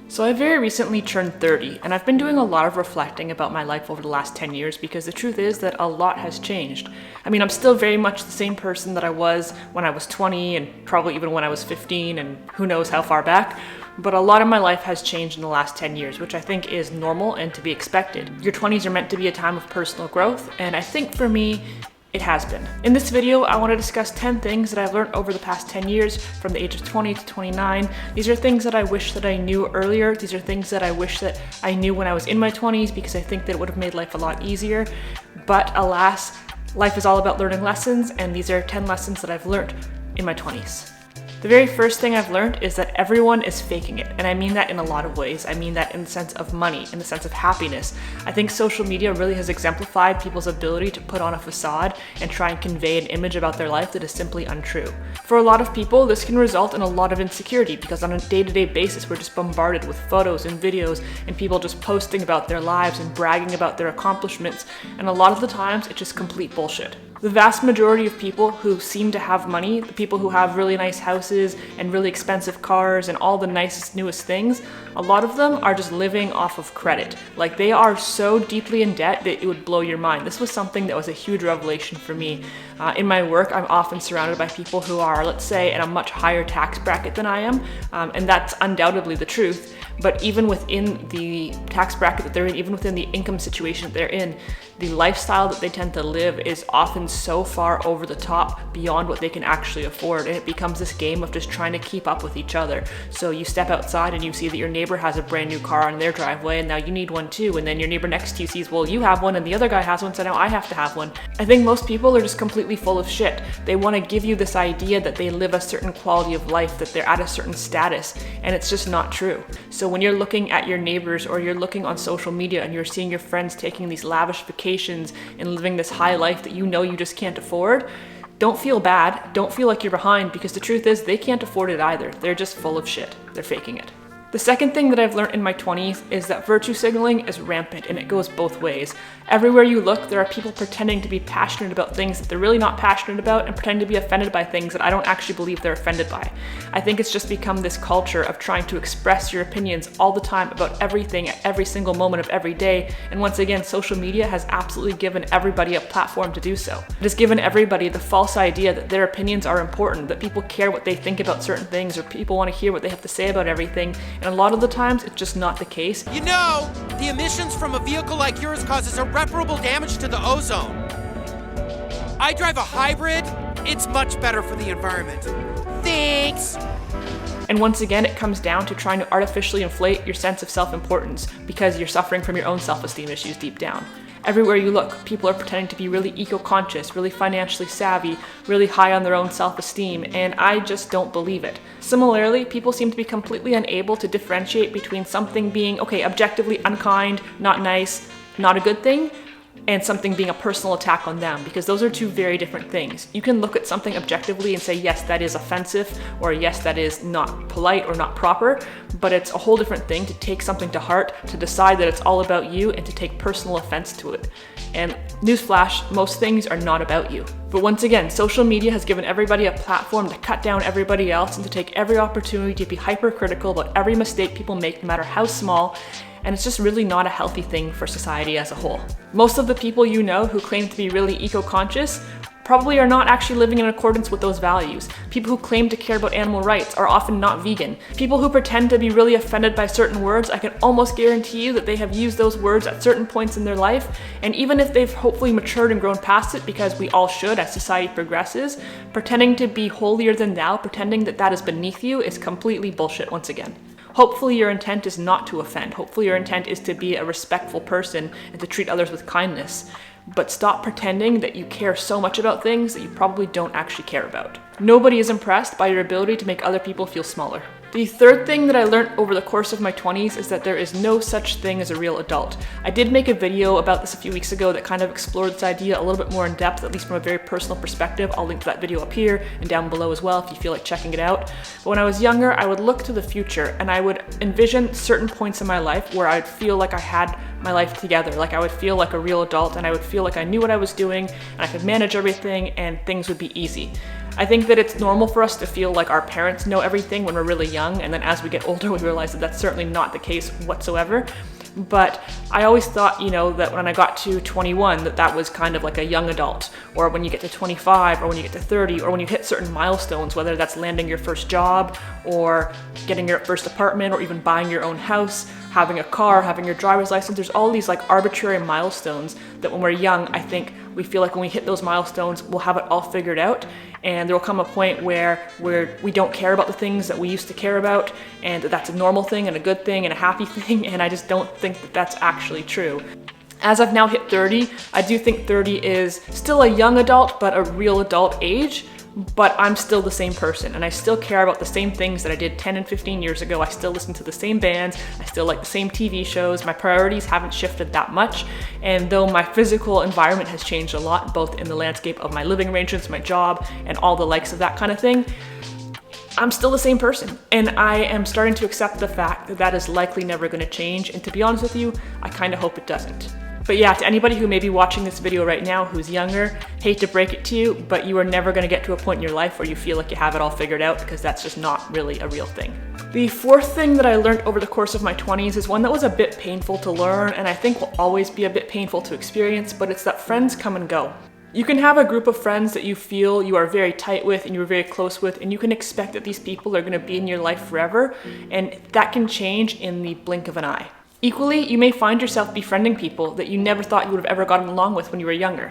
So I very recently turned 30, and I've been doing a lot of reflecting about my life over the last 10 years because the truth is that a lot has changed. I mean, I'm still very much the same person that I was when I was 20 and probably even when I was 15 and who knows how far back, but a lot of my life has changed in the last 10 years, which I think is normal and to be expected. Your 20s are meant to be a time of personal growth, and I think for me, it has been. In this video, I want to discuss 10 things that I've learned over the past 10 years from the age of 20 to 29. These are things that I wish that I knew earlier. These are things that I wish that I knew when I was in my 20s because I think that it would have made life a lot easier. But alas, life is all about learning lessons, and these are 10 lessons that I've learned in my 20s. The very first thing I've learned is that everyone is faking it, and I mean that in a lot of ways. I mean that in the sense of money, in the sense of happiness. I think social media really has exemplified people's ability to put on a facade and try and convey an image about their life that is simply untrue. For a lot of people, this can result in a lot of insecurity because on a day-to-day basis, we're just bombarded with photos and videos and people just posting about their lives and bragging about their accomplishments, and a lot of the times it's just complete bullshit. The vast majority of people who seem to have money, the people who have really nice houses and really expensive cars and all the nicest, newest things, a lot of them are just living off of credit. Like, they are so deeply in debt that it would blow your mind. This was something that was a huge revelation for me. In my work, I'm often surrounded by people who are, let's say, in a much higher tax bracket than I am, and that's undoubtedly the truth. But even within the tax bracket that they're in, even within the income situation that they're in, the lifestyle that they tend to live is often so far over the top beyond what they can actually afford. And it becomes this game of just trying to keep up with each other. So you step outside and you see that your neighbor has a brand new car on their driveway and now you need one too. And then your neighbor next to you sees, well, you have one and the other guy has one, so now I have to have one. I think most people are just completely full of shit. They want to give you this idea that they live a certain quality of life, that they're at a certain status, and it's just not true. So when you're looking at your neighbors or you're looking on social media and you're seeing your friends taking these lavish vacations and living this high life that you know you just can't afford, don't feel bad, don't feel like you're behind, because the truth is they can't afford it either. They're just full of shit. They're faking it. The second thing that I've learned in my 20s is that virtue signaling is rampant and it goes both ways. Everywhere you look, there are people pretending to be passionate about things that they're really not passionate about and pretending to be offended by things that I don't actually believe they're offended by. I think it's just become this culture of trying to express your opinions all the time about everything at every single moment of every day. And once again, social media has absolutely given everybody a platform to do so. It has given everybody the false idea that their opinions are important, that people care what they think about certain things, or people want to hear what they have to say about everything. And a lot of the times, it's just not the case. You know, the emissions from a vehicle like yours causes irreparable damage to the ozone. I drive a hybrid. It's much better for the environment. Thanks. And once again, it comes down to trying to artificially inflate your sense of self-importance because you're suffering from your own self-esteem issues deep down. Everywhere you look, people are pretending to be really eco-conscious, really financially savvy, really high on their own self-esteem, and I just don't believe it. Similarly, people seem to be completely unable to differentiate between something being, okay, objectively unkind, not nice, not a good thing, and something being a personal attack on them, because those are two very different things. You can look at something objectively and say, yes, that is offensive, or yes, that is not polite or not proper, but it's a whole different thing to take something to heart, to decide that it's all about you, and to take personal offense to it. And newsflash, most things are not about you. But once again, social media has given everybody a platform to cut down everybody else and to take every opportunity to be hypercritical about every mistake people make, no matter how small, and it's just really not a healthy thing for society as a whole. Most of the people you know who claim to be really eco-conscious probably are not actually living in accordance with those values. People who claim to care about animal rights are often not vegan. People who pretend to be really offended by certain words, I can almost guarantee you that they have used those words at certain points in their life, and even if they've hopefully matured and grown past it, because we all should as society progresses, pretending to be holier than thou, pretending that that is beneath you, is completely bullshit once again. Hopefully your intent is not to offend. Hopefully your intent is to be a respectful person and to treat others with kindness. But stop pretending that you care so much about things that you probably don't actually care about. Nobody is impressed by your ability to make other people feel smaller. The third thing that I learned over the course of my 20s is that there is no such thing as a real adult. I did make a video about this a few weeks ago that kind of explored this idea a little bit more in depth, at least from a very personal perspective. I'll link to that video up here and down below as well if you feel like checking it out. But when I was younger, I would look to the future and I would envision certain points in my life where I'd feel like I had my life together, like I would feel like a real adult and I would feel like I knew what I was doing and I could manage everything and things would be easy. I think that it's normal for us to feel like our parents know everything when we're really young, and then as we get older, we realize that that's certainly not the case whatsoever. But I always thought, that when I got to 21, that was kind of like a young adult, or when you get to 25, or when you get to 30, or when you hit certain milestones, whether that's landing your first job, or getting your first apartment, or even buying your own house, having a car, having your driver's license. There's all these like arbitrary milestones that when we're young, I think we feel like when we hit those milestones, we'll have it all figured out. And there will come a point where we don't care about the things that we used to care about, and that's a normal thing and a good thing and a happy thing, and I just don't think that that's actually true. As I've now hit 30, I do think 30 is still a young adult, but a real adult age. But I'm still the same person, and I still care about the same things that I did 10 and 15 years ago. I still listen to the same bands, I still like the same TV shows. My priorities haven't shifted that much, and though my physical environment has changed a lot, both in the landscape of my living arrangements, my job, and all the likes of that kind of thing, I'm still the same person, and I am starting to accept the fact that that is likely never going to change, and to be honest with you, I kind of hope it doesn't. But yeah, to anybody who may be watching this video right now who's younger, hate to break it to you, but you are never going to get to a point in your life where you feel like you have it all figured out, because that's just not really a real thing. The fourth thing that I learned over the course of my 20s is one that was a bit painful to learn, and I think will always be a bit painful to experience, but it's that friends come and go. You can have a group of friends that you feel you are very tight with and you're very close with, and you can expect that these people are going to be in your life forever, and that can change in the blink of an eye. Equally, you may find yourself befriending people that you never thought you would have ever gotten along with when you were younger.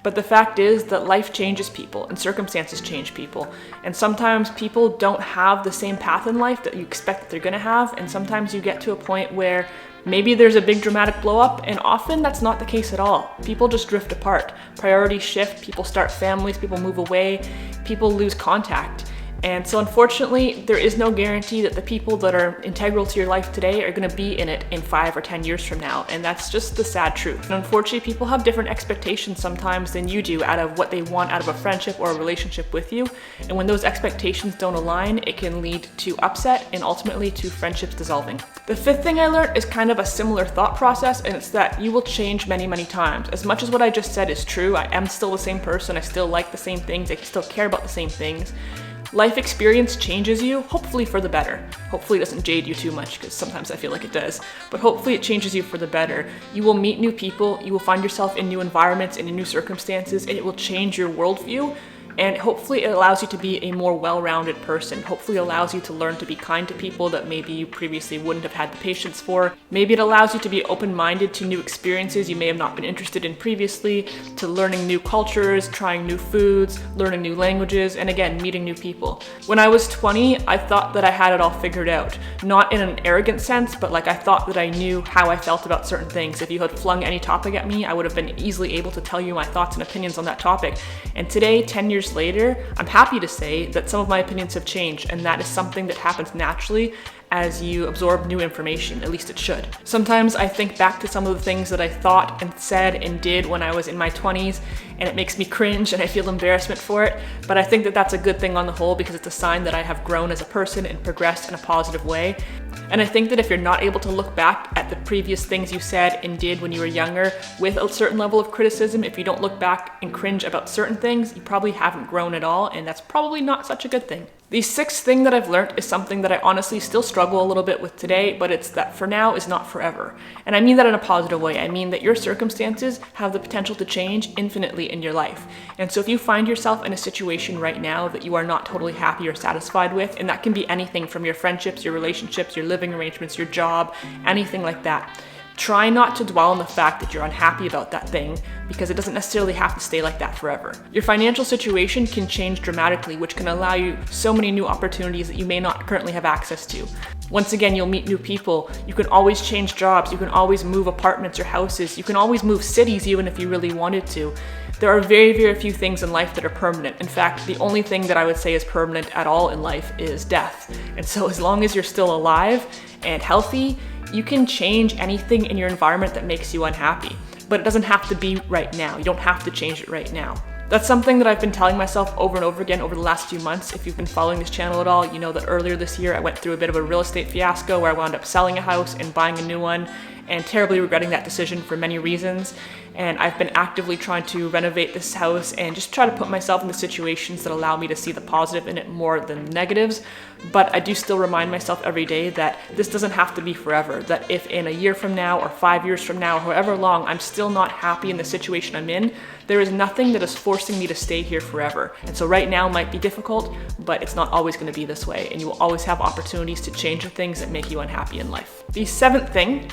But the fact is that life changes people and circumstances change people. And sometimes people don't have the same path in life that you expect that they're gonna have, and sometimes you get to a point where maybe there's a big dramatic blow up, and often that's not the case at all. People just drift apart. Priorities shift, people start families, people move away, people lose contact. And so unfortunately, there is no guarantee that the people that are integral to your life today are going to be in it in 5 or 10 years from now. And that's just the sad truth. And unfortunately, people have different expectations sometimes than you do out of what they want out of a friendship or a relationship with you. And when those expectations don't align, it can lead to upset and ultimately to friendships dissolving. The fifth thing I learned is kind of a similar thought process, and it's that you will change many, many times. As much as what I just said is true, I am still the same person, I still like the same things, I still care about the same things. Life experience changes you, hopefully for the better. Hopefully it doesn't jade you too much, because sometimes I feel like it does. But hopefully it changes you for the better. You will meet new people, you will find yourself in new environments and in new circumstances, and it will change your worldview. And hopefully it allows you to be a more well-rounded person. Hopefully it allows you to learn to be kind to people that maybe you previously wouldn't have had the patience for. Maybe it allows you to be open-minded to new experiences you may have not been interested in previously, to learning new cultures, trying new foods, learning new languages, and again, meeting new people. When I was 20, I thought that I had it all figured out. Not in an arrogant sense, but like I thought that I knew how I felt about certain things. If you had flung any topic at me, I would have been easily able to tell you my thoughts and opinions on that topic. And today, 10 years later, I'm happy to say that some of my opinions have changed, and that is something that happens naturally as you absorb new information, at least it should. Sometimes I think back to some of the things that I thought and said and did when I was in my 20s, and it makes me cringe and I feel embarrassment for it, but I think that that's a good thing on the whole, because it's a sign that I have grown as a person and progressed in a positive way. And I think that if you're not able to look back at the previous things you said and did when you were younger with a certain level of criticism, if you don't look back and cringe about certain things, you probably haven't grown at all, and that's probably not such a good thing. The sixth thing that I've learned is something that I honestly still struggle a little bit with today, but it's that for now is not forever. And I mean that in a positive way. I mean that your circumstances have the potential to change infinitely in your life. And so if you find yourself in a situation right now that you are not totally happy or satisfied with, and that can be anything from your friendships, your relationships, your living arrangements, your job, anything like that, try not to dwell on the fact that you're unhappy about that thing, because it doesn't necessarily have to stay like that forever. Your financial situation can change dramatically, which can allow you so many new opportunities that you may not currently have access to. Once again, you'll meet new people. You can always change jobs. You can always move apartments or houses. You can always move cities even if you really wanted to. There are very, very few things in life that are permanent. In fact, the only thing that I would say is permanent at all in life is death. And so as long as you're still alive and healthy, you can change anything in your environment that makes you unhappy, but it doesn't have to be right now. You don't have to change it right now. That's something that I've been telling myself over and over again over the last few months. If you've been following this channel at all, you know that earlier this year I went through a bit of a real estate fiasco where I wound up selling a house and buying a new one. and terribly regretting that decision for many reasons. And I've been actively trying to renovate this house and just try to put myself in the situations that allow me to see the positive in it more than the negatives. But I do still remind myself every day that this doesn't have to be forever, that if in a year from now or 5 years from now, however long, I'm still not happy in the situation I'm in, there is nothing that is forcing me to stay here forever. And so right now might be difficult, but it's not always going to be this way, and you will always have opportunities to change the things that make you unhappy in life. The seventh thing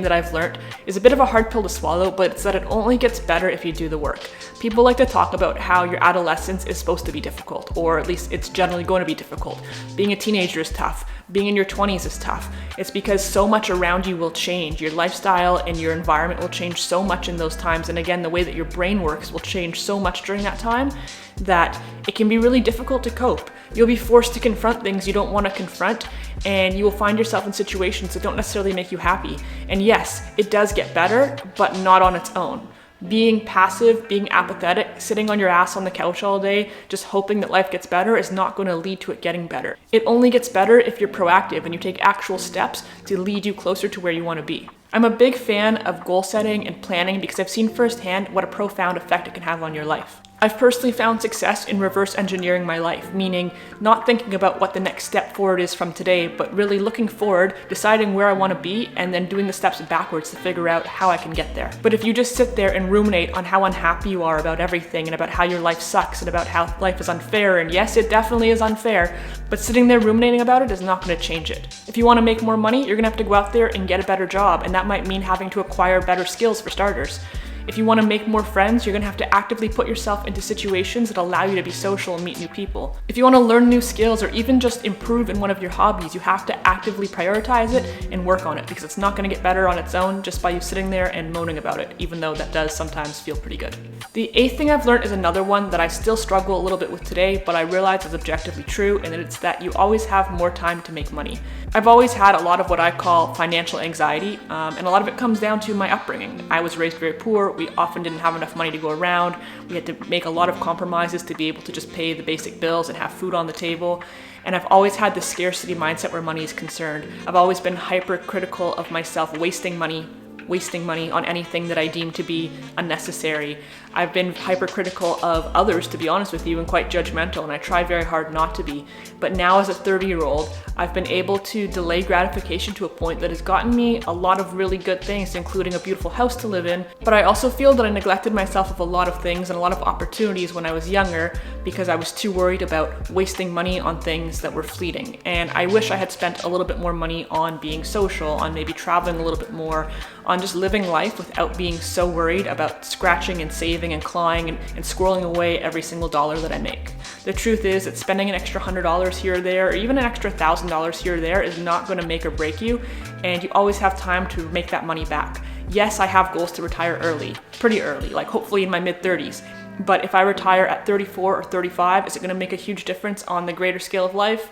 that I've learned is a bit of a hard pill to swallow, but it's that it only gets better if you do the work. People like to talk about how your adolescence is supposed to be difficult, or at least it's generally going to be difficult. Being a teenager is tough. Being in your 20s is tough. It's because so much around you will change. Your lifestyle and your environment will change so much in those times. And again, the way that your brain works will change so much during that time that it can be really difficult to cope. You'll be forced to confront things you don't want to confront, and you will find yourself in situations that don't necessarily make you happy. And yes, it does get better, but not on its own. Being passive, being apathetic, sitting on your ass on the couch all day, just hoping that life gets better is not going to lead to it getting better. It only gets better if you're proactive and you take actual steps to lead you closer to where you want to be. I'm a big fan of goal setting and planning because I've seen firsthand what a profound effect it can have on your life. I've personally found success in reverse engineering my life, meaning not thinking about what the next step forward is from today, but really looking forward, deciding where I want to be, and then doing the steps backwards to figure out how I can get there. But if you just sit there and ruminate on how unhappy you are about everything and about how your life sucks and about how life is unfair, and yes, it definitely is unfair, but sitting there ruminating about it is not going to change it. If you want to make more money, you're going to have to go out there and get a better job, and that might mean having to acquire better skills for starters. If you want to make more friends, you're going to have to actively put yourself into situations that allow you to be social and meet new people. If you want to learn new skills or even just improve in one of your hobbies, you have to actively prioritize it and work on it, because it's not going to get better on its own just by you sitting there and moaning about it, even though that does sometimes feel pretty good. The eighth thing I've learned is another one that I still struggle a little bit with today, but I realize is objectively true, and it's that you always have more time to make money. I've always had a lot of what I call financial anxiety, and a lot of it comes down to my upbringing. I was raised very poor. We often didn't have enough money to go around. We had to make a lot of compromises to be able to just pay the basic bills and have food on the table. And I've always had this scarcity mindset where money is concerned. I've always been hypercritical of myself wasting money on anything that I deem to be unnecessary. I've been hypercritical of others, to be honest with you, and quite judgmental, and I try very hard not to be. But now as a 30-year-old, I've been able to delay gratification to a point that has gotten me a lot of really good things, including a beautiful house to live in. But I also feel that I neglected myself of a lot of things and a lot of opportunities when I was younger because I was too worried about wasting money on things that were fleeting. And I wish I had spent a little bit more money on being social, on maybe traveling a little bit more, on just living life without being so worried about scratching and saving and clawing and squirreling away every single dollar that I make. The truth is that spending an extra $100 here or there, or even an extra $1,000 here or there, is not going to make or break you, and you always have time to make that money back. Yes, I have goals to retire early, pretty early, like hopefully in my mid-30s. But if I retire at 34 or 35, is it going to make a huge difference on the greater scale of life?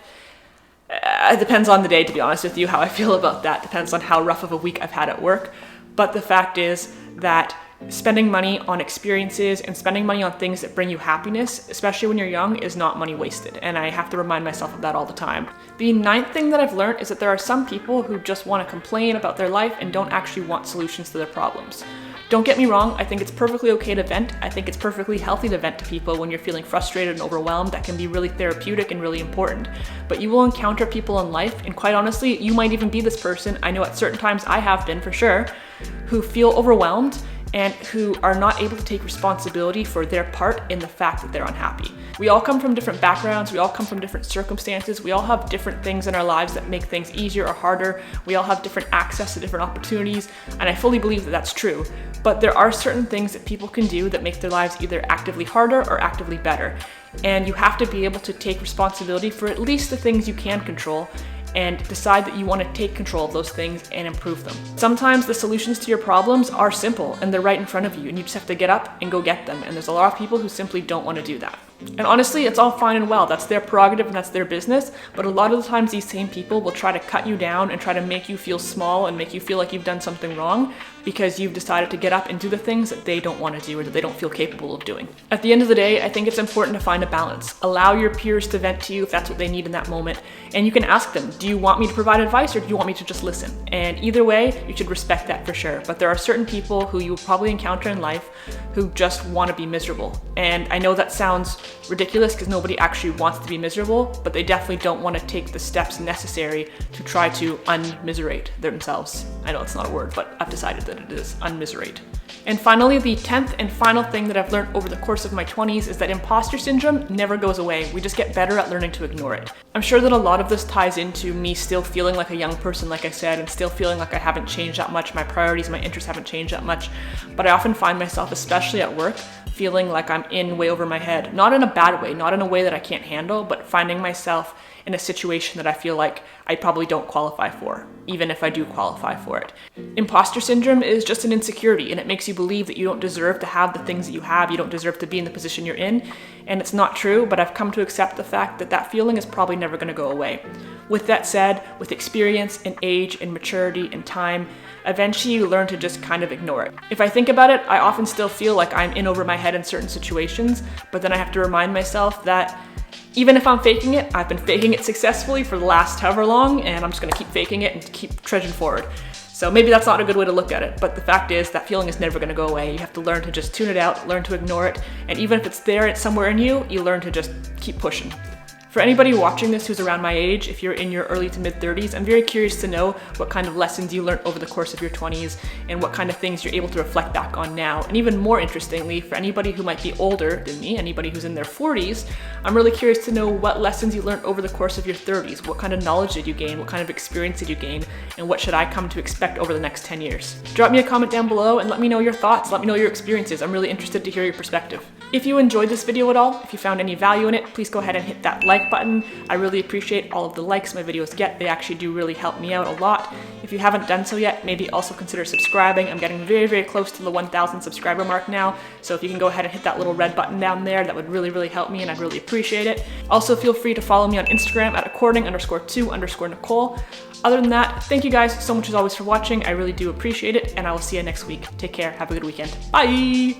It depends on the day, to be honest with you, how I feel about that. Depends on how rough of a week I've had at work. But the fact is that spending money on experiences and spending money on things that bring you happiness, especially when you're young, is not money wasted. And I have to remind myself of that all the time. The ninth thing that I've learned is that there are some people who just want to complain about their life and don't actually want solutions to their problems. Don't get me wrong, I think it's perfectly okay to vent. I think it's perfectly healthy to vent to people when you're feeling frustrated and overwhelmed. That can be really therapeutic and really important. But you will encounter people in life, and quite honestly, you might even be this person. I know at certain times I have been, for sure, who feel overwhelmed and who are not able to take responsibility for their part in the fact that they're unhappy. We all come from different backgrounds, we all come from different circumstances, we all have different things in our lives that make things easier or harder, we all have different access to different opportunities, and I fully believe that that's true. But there are certain things that people can do that make their lives either actively harder or actively better. And you have to be able to take responsibility for at least the things you can control and decide that you want to take control of those things and improve them. Sometimes the solutions to your problems are simple and they're right in front of you, and you just have to get up and go get them. And there's a lot of people who simply don't want to do that. And honestly, it's all fine and well. That's their prerogative and that's their business. But a lot of the times these same people will try to cut you down and try to make you feel small and make you feel like you've done something wrong because you've decided to get up and do the things that they don't want to do or that they don't feel capable of doing. At the end of the day, I think it's important to find a balance. Allow your peers to vent to you if that's what they need in that moment. And you can ask them, do you want me to provide advice or do you want me to just listen? And either way, you should respect that for sure. But there are certain people who you will probably encounter in life who just want to be miserable. And I know that sounds ridiculous because nobody actually wants to be miserable, but they definitely don't want to take the steps necessary to try to unmiserate themselves. I know it's not a word, but I've decided that it is unmiserate. And finally, the 10th and final thing that I've learned over the course of my 20s is that imposter syndrome never goes away. We just get better at learning to ignore it. I'm sure that a lot of this ties into me still feeling like a young person, like I said, and still feeling like I haven't changed that much. My priorities, my interests haven't changed that much. But I often find myself, especially at work, feeling like I'm in way over my head. Not in a bad way, not in a way that I can't handle, but finding myself in a situation that I feel like I probably don't qualify for, even if I do qualify for it. Imposter syndrome is just an insecurity, and it makes you believe that you don't deserve to have the things that you have, you don't deserve to be in the position you're in, and it's not true, but I've come to accept the fact that that feeling is probably never gonna go away. With that said, with experience and age and maturity and time, eventually you learn to just kind of ignore it. If I think about it, I often still feel like I'm in over my head in certain situations, but then I have to remind myself that even if I'm faking it, I've been faking it successfully for the last however long, and I'm just gonna keep faking it and keep trudging forward. So maybe that's not a good way to look at it, but the fact is that feeling is never gonna go away. You have to learn to just tune it out, learn to ignore it, and even if it's there, it's somewhere in you, you learn to just keep pushing. For anybody watching this who's around my age, if you're in your early to mid 30s, I'm very curious to know what kind of lessons you learned over the course of your 20s and what kind of things you're able to reflect back on now. And even more interestingly, for anybody who might be older than me, anybody who's in their 40s, I'm really curious to know what lessons you learned over the course of your 30s. What kind of knowledge did you gain? What kind of experience did you gain? And what should I come to expect over the next 10 years? Drop me a comment down below and let me know your thoughts. Let me know your experiences. I'm really interested to hear your perspective. If you enjoyed this video at all, if you found any value in it, please go ahead and hit that like button. I really appreciate all of the likes my videos get. They actually do really help me out a lot. If you haven't done so yet, maybe also consider subscribing. I'm getting very, very close to the 1,000 subscriber mark now. So if you can go ahead and hit that little red button down there, that would really, really help me and I'd really appreciate it. Also feel free to follow me on Instagram at according_to_Nicole. Other than that, thank you guys so much as always for watching. I really do appreciate it and I will see you next week. Take care. Have a good weekend. Bye.